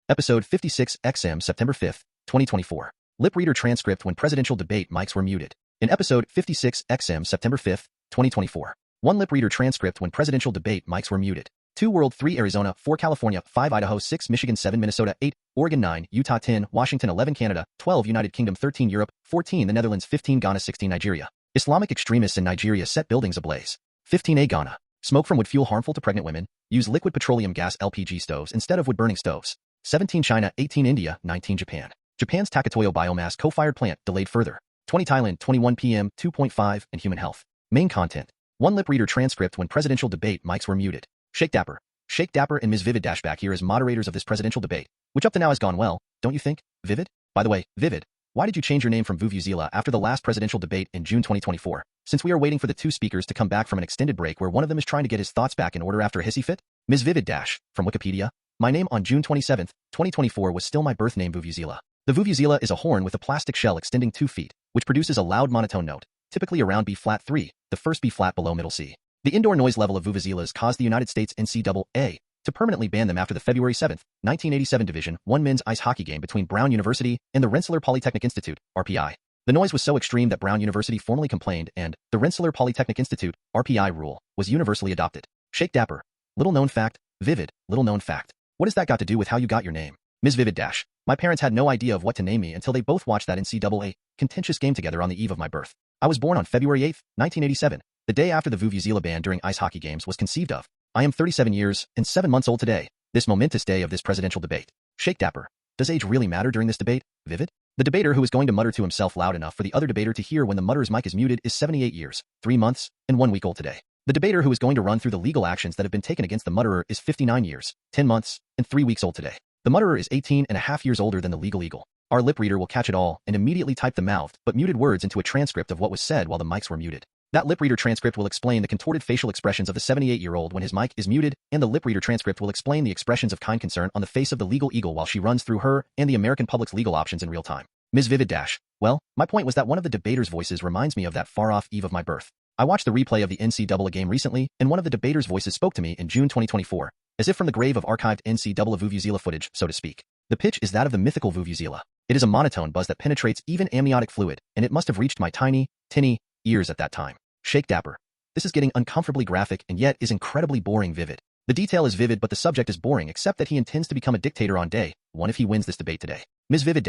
Episode 56 XM September 5, 2024. Lip reader transcript when presidential debate mics were muted. In episode 56 XM September 5, 2024. 1 lip reader transcript when presidential debate mics were muted. 2 World 3 Arizona 4 California 5 Idaho 6 Michigan 7 Minnesota 8 Oregon 9 Utah 10 Washington 11 Canada 12 United Kingdom 13 Europe 14 the Netherlands 15 Ghana 16 Nigeria. Islamic extremists in Nigeria set buildings ablaze. 15 Ghana. Smoke from wood fuel harmful to pregnant women. Use liquid petroleum gas LPG stoves instead of wood-burning stoves. 17 China 18 India 19 Japan. Japan's Taketoyo biomass cofired plant delayed further. 20 Thailand 21 PM 2.5 and human health. Main content. 1 lip reader transcript when presidential debate mics were muted. Shake Dapper and Ms. Vivid back here as moderators of this presidential debate, which up to now has gone well, don't you think, Vivid? By the way, Vivid, why did you change your name from Vuvuzela after the last presidential debate in June 2024, since we are waiting for the 2 speakers to come back from an extended break where one of them is trying to get his thoughts back in order after a hissy fit? Ms. Vivid from Wikipedia. My name on June 27, 2024 was still my birth name Vuvuzela. The Vuvuzela is a horn with a plastic shell extending 2 feet, which produces a loud monotone note, typically around B-flat 3, the first B-flat below middle C. The indoor noise level of vuvuzelas caused the United States NCAA to permanently ban them after the February 7, 1987 Division I men's ice hockey game between Brown University and the Rensselaer Polytechnic Institute, RPI. The noise was so extreme that Brown University formally complained and the Rensselaer Polytechnic Institute, RPI rule, was universally adopted. Shake Dapper. Little known fact, Vivid, little known fact. What has that got to do with how you got your name? Ms. Vivid My parents had no idea of what to name me until they both watched that NCAA contentious game together on the eve of my birth. I was born on February 8, 1987, the day after the Vuvuzela ban during ice hockey games was conceived of. I am 37 years and 7 months old today, this momentous day of this presidential debate. Shake Dapper. Does age really matter during this debate, Vivid? The debater who is going to mutter to himself loud enough for the other debater to hear when the mutterer's mic is muted is 78 years, 3 months, and 1 week old today. The debater who is going to run through the legal actions that have been taken against the mutterer is 59 years, 10 months, and 3 weeks old today. The mutterer is 18 and a half years older than the legal eagle. Our lip reader will catch it all and immediately type the mouthed but muted words into a transcript of what was said while the mics were muted. That lip reader transcript will explain the contorted facial expressions of the 78-year-old when his mic is muted, and the lip reader transcript will explain the expressions of kind concern on the face of the legal eagle while she runs through her and the American public's legal options in real time. Ms. Vivid Well, my point was that one of the debaters' voices reminds me of that far-off eve of my birth. I watched the replay of the NCAA game recently, and one of the debaters' voices spoke to me in June 2024, as if from the grave of archived NCAA Vuvuzela footage, so to speak. The pitch is that of the mythical Vuvuzela. It is a monotone buzz that penetrates even amniotic fluid, and it must have reached my tiny, tinny ears at that time. Shake Dapper. This is getting uncomfortably graphic and yet is incredibly boring Vivid. The detail is vivid but the subject is boring except that he intends to become a dictator on day 1 if he wins this debate today. Ms. Vivid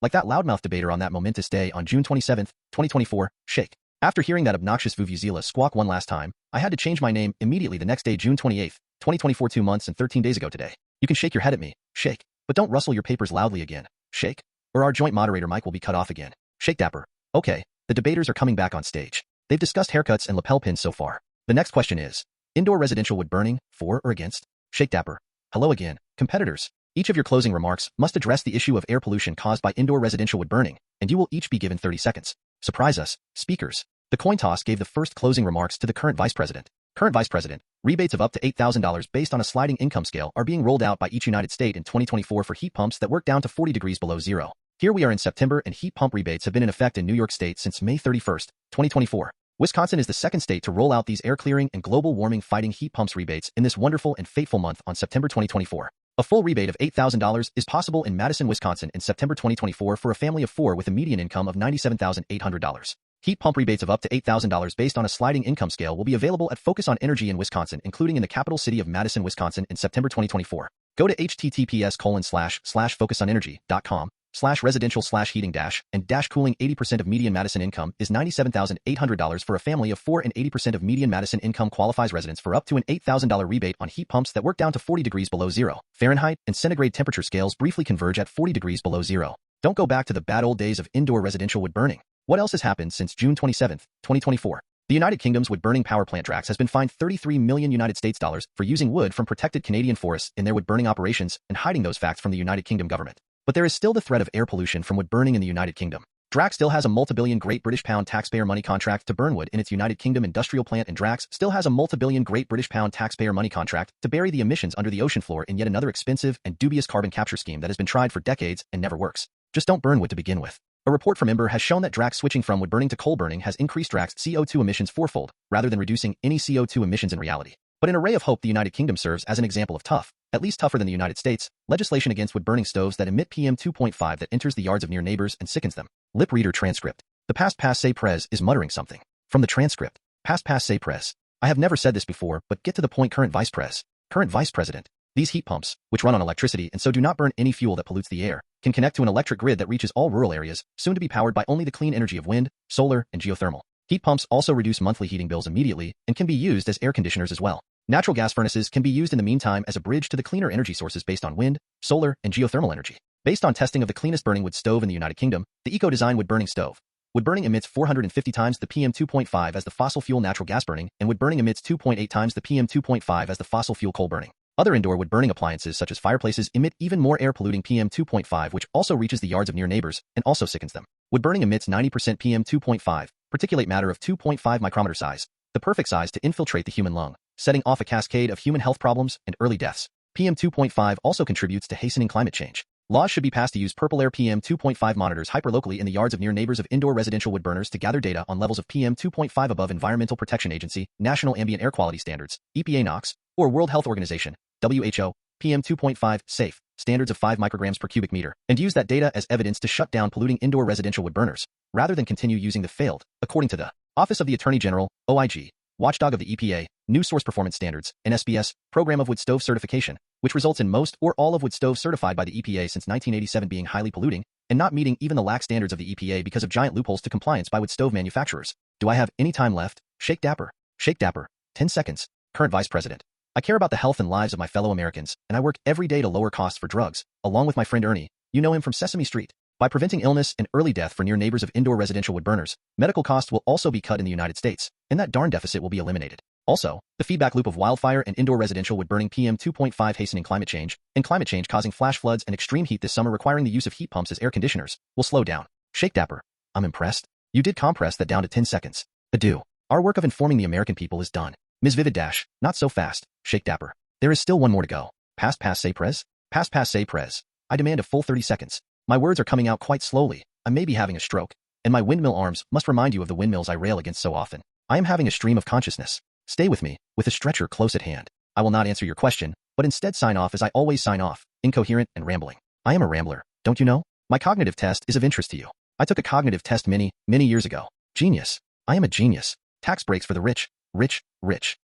like that loudmouth debater on that momentous day on June 27, 2024, shake. After hearing that obnoxious Vuvuzela squawk one last time, I had to change my name immediately the next day June 28, 2024 2 months and 13 days ago today. You can shake your head at me, shake, but don't rustle your papers loudly again, shake, or our joint moderator mic will be cut off again. Shake Dapper. Okay, the debaters are coming back on stage. They've discussed haircuts and lapel pins so far. The next question is, indoor residential wood burning, for or against? Shake Dapper. Hello again, competitors. Each of your closing remarks must address the issue of air pollution caused by indoor residential wood burning, and you will each be given 30 seconds. Surprise us, speakers. The coin toss gave the first closing remarks to the current vice president. Current vice president, rebates of up to $8,000 based on a sliding income scale are being rolled out by each United State in 2024 for heat pumps that work down to 40 degrees below zero. Here we are in September and heat pump rebates have been in effect in New York State since May 31, 2024. Wisconsin is the second state to roll out these air clearing and global warming fighting heat pumps rebates in this wonderful and fateful month on September 2024. A full rebate of $8,000 is possible in Madison, Wisconsin in September 2024 for a family of 4 with a median income of $97,800. Heat pump rebates of up to $8,000 based on a sliding income scale will be available at Focus on Energy in Wisconsin, including in the capital city of Madison, Wisconsin in September 2024. Go to https://focusonenergy.com/residential/heating-and-cooling 80% of median Madison income is $97,800 for a family of 4 and 80% of median Madison income qualifies residents for up to an $8,000 rebate on heat pumps that work down to 40 degrees below zero. Fahrenheit and centigrade temperature scales briefly converge at 40 degrees below zero. Don't go back to the bad old days of indoor residential wood burning. What else has happened since June 27, 2024? The United Kingdom's wood-burning power plant Drax has been fined $33 million United States dollars for using wood from protected Canadian forests in their wood-burning operations and hiding those facts from the United Kingdom government. But there is still the threat of air pollution from wood burning in the United Kingdom. Drax still has a multi-billion Great British Pound taxpayer money contract to burn wood in its United Kingdom industrial plant, and Drax still has a multi-billion Great British Pound taxpayer money contract to bury the emissions under the ocean floor in yet another expensive and dubious carbon capture scheme that has been tried for decades and never works. Just don't burn wood to begin with. A report from Ember has shown that Drax switching from wood burning to coal burning has increased Drax CO2 emissions fourfold, rather than reducing any CO2 emissions in reality. But in a ray of hope, the United Kingdom serves as an example of tough, At least tougher than the United States, legislation against wood-burning stoves that emit PM 2.5 that enters the yards of near neighbors and sickens them. Lip reader transcript. The past passé pres is muttering something. From the transcript. Past passé pres. I have never said this before, but get to the point. Current vice president. These heat pumps, which run on electricity and so do not burn any fuel that pollutes the air, can connect to an electric grid that reaches all rural areas, soon to be powered by only the clean energy of wind, solar, and geothermal. Heat pumps also reduce monthly heating bills immediately and can be used as air conditioners as well. Natural gas furnaces can be used in the meantime as a bridge to the cleaner energy sources based on wind, solar, and geothermal energy. Based on testing of the cleanest burning wood stove in the United Kingdom, the eco-design wood-burning stove. Wood-burning emits 450 times the PM 2.5 as the fossil fuel natural gas burning, and wood-burning emits 2.8 times the PM 2.5 as the fossil fuel coal burning. Other indoor wood-burning appliances such as fireplaces emit even more air-polluting PM 2.5, which also reaches the yards of near neighbors and also sickens them. Wood-burning emits 90% PM 2.5, particulate matter of 2.5 micrometer size, the perfect size to infiltrate the human lung, setting off a cascade of human health problems and early deaths. PM 2.5 also contributes to hastening climate change. Laws should be passed to use purple air PM 2.5 monitors hyperlocally in the yards of near neighbors of indoor residential wood burners to gather data on levels of PM 2.5 above Environmental Protection Agency, National Ambient Air Quality Standards, EPA NOx, or World Health Organization, WHO, PM 2.5, safe, standards of 5 micrograms per cubic meter, and use that data as evidence to shut down polluting indoor residential wood burners, rather than continue using the failed, according to the Office of the Attorney General, OIG, watchdog of the EPA, New Source Performance Standards, NSPS, program of wood stove certification, which results in most or all of wood stoves certified by the EPA since 1987 being highly polluting, and not meeting even the lax standards of the EPA because of giant loopholes to compliance by wood stove manufacturers. Do I have any time left? Shake Dapper. 10 seconds. Current Vice President. I care about the health and lives of my fellow Americans, and I work every day to lower costs for drugs, along with my friend Ernie, you know him from Sesame Street. By preventing illness and early death for near neighbors of indoor residential wood burners, medical costs will also be cut in the United States, and that darn deficit will be eliminated. Also, the feedback loop of wildfire and indoor residential wood burning PM 2.5 hastening climate change, and climate change causing flash floods and extreme heat this summer requiring the use of heat pumps as air conditioners, will slow down. Shake Dapper. I'm impressed. You did compress that down to 10 seconds. Adieu. Our work of informing the American people is done. Ms. Vivid Dash, not so fast. Shake Dapper. There is still one more to go. Past say pres? Past say pres. I demand a full 30 seconds. My words are coming out quite slowly. I may be having a stroke. And my windmill arms must remind you of the windmills I rail against so often. I am having a stream of consciousness. Stay with me, with a stretcher close at hand. I will not answer your question, but instead sign off as I always sign off, incoherent and rambling. I am a rambler, don't you know? My cognitive test is of interest to you. I took a cognitive test many years ago. Genius. I am a genius. Tax breaks for the rich.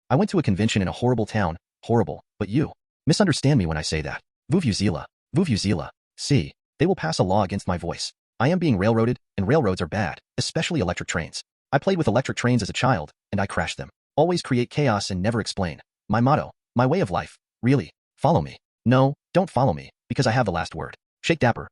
I went to a convention in a horrible town. Horrible, but you misunderstand me when I say that. Vuvuzela. See, they will pass a law against my voice. I am being railroaded, and railroads are bad, especially electric trains. I played with electric trains as a child, and I crashed them. Always create chaos and never explain. My motto, my way of life. Really, follow me. No, don't follow me, because I have the last word. Shake Dapper,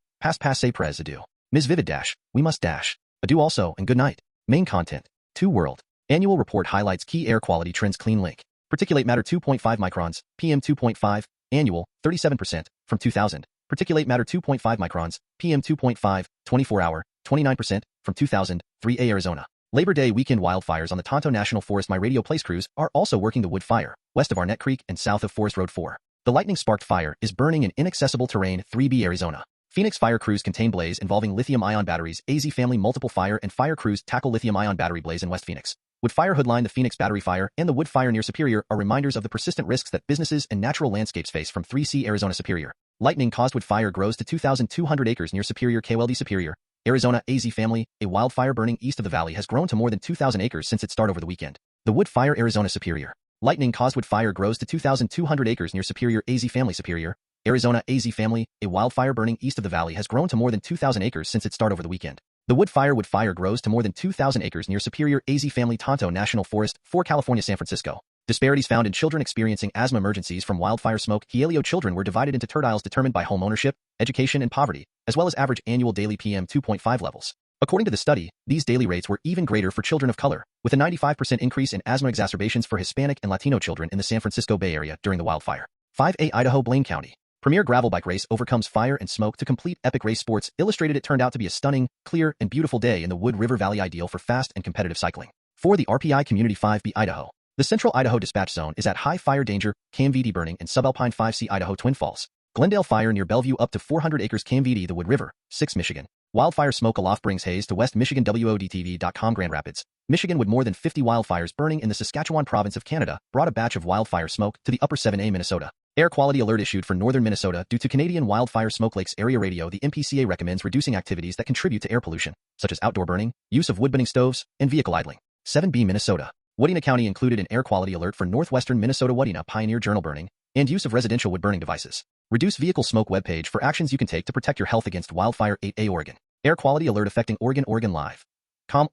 say pres adieu. Ms. Vivid Dash, we must dash. Adieu also and good night. Main content, 2 World. Annual report highlights key air quality trends. Clean link. Particulate matter 2.5 microns, PM 2.5, annual, 37%, from 2000. Particulate matter 2.5 microns, PM 2.5, 24-hour, 29%, from 2000, 3A Arizona. Labor Day weekend wildfires on the Tonto National Forest. My radio plays crews are also working the wood fire, west of Arnett Creek and south of Forest Road 4. The lightning-sparked fire is burning in inaccessible terrain 3B Arizona. Phoenix fire crews contain blaze involving lithium-ion batteries. AZ family multiple fire and fire crews tackle lithium-ion battery blaze in West Phoenix. Wood fire hoodline. The Phoenix battery fire and the wood fire near Superior are reminders of the persistent risks that businesses and natural landscapes face from 3C Arizona Superior. Lightning-caused wood fire grows to 2,200 acres near Superior. KLD Superior, Arizona. AZ family, a wildfire burning east of the valley has grown to more than 2,000 acres since its start over the weekend. The wood fire. Arizona Superior. Lightning-caused wood fire grows to 2,200 acres near Superior. AZ family. Superior, Arizona. AZ family, a wildfire burning east of the valley has grown to more than 2,000 acres since its start over the weekend. The wood fire grows to more than 2,000 acres near Superior. AZ family. Tonto National Forest, 4 California. San Francisco. Disparities found in children experiencing asthma emergencies from wildfire smoke. Helio children were divided into tertiles determined by home ownership, education, and poverty, as well as average annual daily PM 2.5 levels. According to the study, these daily rates were even greater for children of color, with a 95% increase in asthma exacerbations for Hispanic and Latino children in the San Francisco Bay Area during the wildfire. 5A Idaho. Blaine County. Premier gravel bike race overcomes fire and smoke to complete epic race. Sports Illustrated. It turned out to be a stunning, clear, and beautiful day in the Wood River Valley, ideal for fast and competitive cycling. For the RPI Community. 5B Idaho. The Central Idaho Dispatch Zone is at high fire danger. CamVD burning in subalpine. 5C Idaho. Twin Falls. Glendale fire near Bellevue up to 400 acres. CamVD. The Wood River. 6 Michigan. Wildfire smoke aloft brings haze to West Michigan. WODTV.com. Grand Rapids, Michigan. With more than 50 wildfires burning in the Saskatchewan province of Canada, brought a batch of wildfire smoke to the upper 7A. Minnesota. Air quality alert issued for northern Minnesota due to Canadian wildfire smoke lakes area radio. The MPCA recommends reducing activities that contribute to air pollution, such as outdoor burning, use of wood-burning stoves, and vehicle idling. 7B Minnesota. Wadena County included an air quality alert for northwestern Minnesota. Wadena Pioneer journal burning and use of residential wood-burning devices. Reduce vehicle smoke webpage for actions you can take to protect your health against wildfire. 8A Oregon. Air quality alert affecting Oregon. Oregon Live.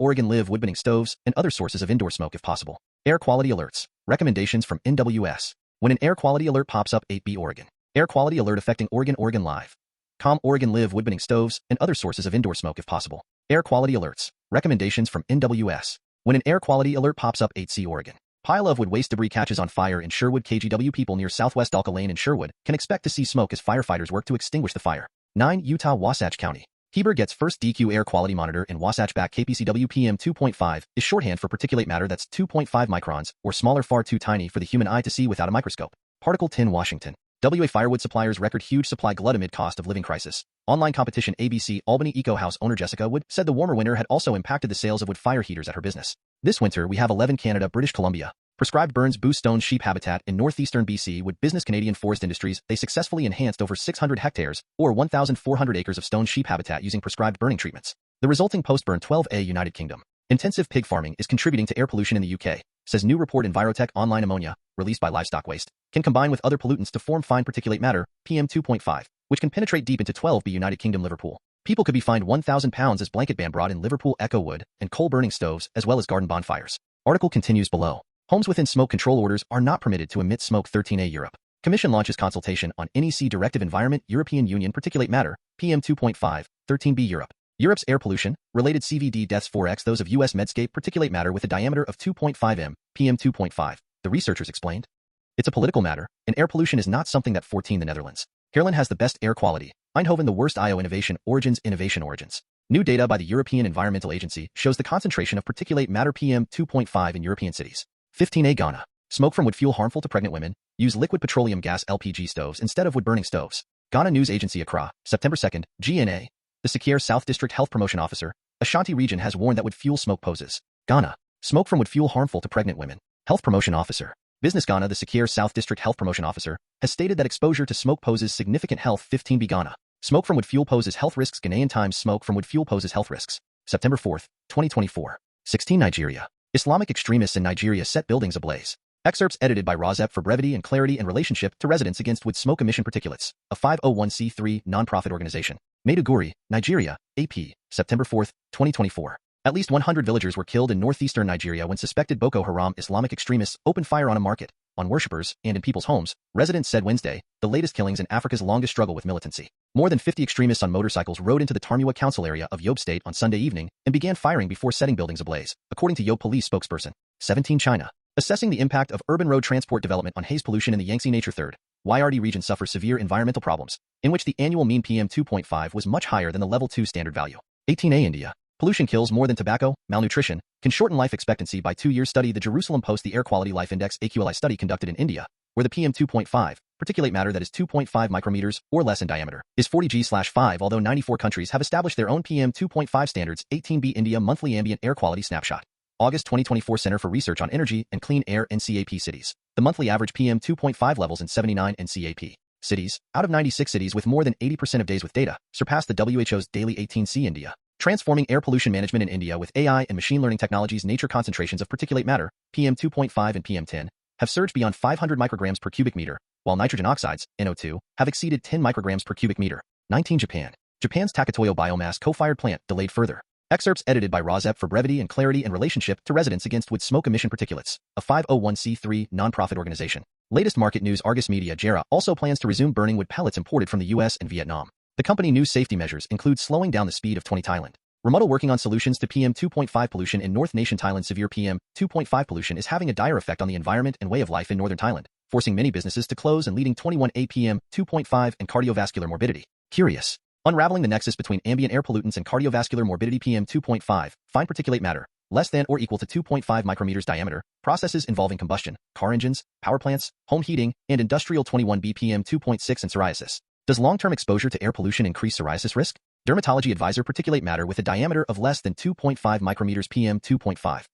Oregon Live wood-burning stoves and other sources of indoor smoke if possible. Air quality alerts. Recommendations from NWS. When an air quality alert pops up. 8B Oregon. Air quality alert affecting Oregon. Oregon Live. Oregon Live wood-burning stoves and other sources of indoor smoke if possible. Air quality alerts. Recommendations from NWS. When an air quality alert pops up. 8C Oregon. Pile of wood waste debris catches on fire in Sherwood. KGW people near Southwest Alka Lane in Sherwood can expect to see smoke as firefighters work to extinguish the fire. 9 Utah Wasatch County. Heber gets first DQ air quality monitor in Wasatch. Back. KPCW PM 2.5 is shorthand for particulate matter that's 2.5 microns or smaller, far too tiny for the human eye to see without a microscope. Particle 10 Washington. WA firewood suppliers record huge supply glut amid cost of living crisis. Online competition. ABC Albany Eco House owner Jessica Wood said the warmer winter had also impacted the sales of wood fire heaters at her business. This winter we have 11 Canada, British Columbia. Prescribed burns boost stone sheep habitat in northeastern BC with business Canadian Forest Industries. They successfully enhanced over 600 hectares or 1,400 acres of stone sheep habitat using prescribed burning treatments. The resulting post-burn. 12A United Kingdom. Intensive pig farming is contributing to air pollution in the UK, says new report. Envirotech online. Ammonia, released by livestock waste, can combine with other pollutants to form fine particulate matter, PM 2.5, which can penetrate deep into 12B United Kingdom. Liverpool. People could be fined £1,000 as blanket ban brought in Liverpool. Echo wood and coal burning stoves as well as garden bonfires. Article continues below. Homes within smoke control orders are not permitted to emit smoke. 13A Europe. Commission launches consultation on NEC Directive Environment European Union Particulate Matter, PM 2.5, 13B Europe. Europe's air pollution, related CVD deaths 4x those of US Medscape particulate matter with a diameter of 2.5 m, PM 2.5, the researchers explained. It's a political matter, and air pollution is not something that 14 the Netherlands. Haarlem has the best air quality, Eindhoven the worst. IO Innovation Origins. New data by the European Environmental Agency shows the concentration of particulate matter PM 2.5 in European cities. 15A Ghana. Smoke from wood fuel harmful to pregnant women. Use liquid petroleum gas LPG stoves instead of wood-burning stoves. Ghana News Agency Accra, September 2nd, GNA. The Sekire South District Health Promotion Officer, Ashanti Region has warned that wood fuel smoke poses. Ghana. Smoke from wood fuel harmful to pregnant women. Health Promotion Officer. Business Ghana. The Sekire South District Health Promotion Officer has stated that exposure to smoke poses significant health. 15B Ghana. Smoke from wood fuel poses health risks. Ghanaian Times. Smoke from wood fuel poses health risks. September 4th, 2024. 16 Nigeria. Islamic extremists in Nigeria set buildings ablaze. Excerpts edited by Rozep for brevity and clarity in relationship to Residents Against Wood Smoke Emission Particulates, a 501c3 nonprofit organization. Maiduguri, Nigeria, AP, September 4th, 2024. At least 100 villagers were killed in northeastern Nigeria when suspected Boko Haram Islamic extremists opened fire on a market, on worshippers, and in people's homes, residents said Wednesday, the latest killings in Africa's longest struggle with militancy. More than 50 extremists on motorcycles rode into the Tarmuwa Council area of Yobe State on Sunday evening and began firing before setting buildings ablaze, according to Yobe police spokesperson. 17 China. Assessing the impact of urban road transport development on haze pollution in the Yangtze Nature 3rd, YRD region suffers severe environmental problems, in which the annual mean PM 2.5 was much higher than the level 2 standard value. 18A India. Pollution kills more than tobacco, malnutrition, can shorten life expectancy by 2 years. Study. The Jerusalem Post. The Air Quality Life Index AQLI study conducted in India, where the PM 2.5, particulate matter that is 2.5 micrometers or less in diameter, is 40G/5. Although 94 countries have established their own PM 2.5 standards. 18B India Monthly Ambient Air Quality Snapshot. August 2024. Center for Research on Energy and Clean Air NCAP cities. The monthly average PM 2.5 levels in 79 NCAP cities, out of 96 cities with more than 80% of days with data, surpassed the WHO's daily 18C. India. Transforming air pollution management in India with AI and machine learning technologies. Nature concentrations of particulate matter, PM 2.5 and PM 10, have surged beyond 500 micrograms per cubic meter, while nitrogen oxides, NO2, have exceeded 10 micrograms per cubic meter. 19 Japan. Japan's Taketoyo biomass cofired plant delayed further. Excerpts edited by Rozep for brevity and clarity in relationship to Residents Against Wood Smoke Emission Particulates, a 501c3 nonprofit organization. Latest market news. Argus Media. JERA also plans to resume burning wood pellets imported from the US and Vietnam. The company news safety measures include slowing down the speed of 20 Thailand. Remoto working on solutions to PM 2.5 pollution in North Nation Thailand. Severe PM 2.5 pollution is having a dire effect on the environment and way of life in northern Thailand, forcing many businesses to close and leading 21 APM 2.5 and cardiovascular morbidity. Curious. Unraveling the nexus between ambient air pollutants and cardiovascular morbidity. PM 2.5, fine particulate matter, less than or equal to 2.5 micrometers diameter, processes involving combustion, car engines, power plants, home heating, and industrial. 21 BPM 2.6 and psoriasis. Does long-term exposure to air pollution increase psoriasis risk? Dermatology advisor. Particulate matter with a diameter of less than 2.5 micrometers. PM 2.5.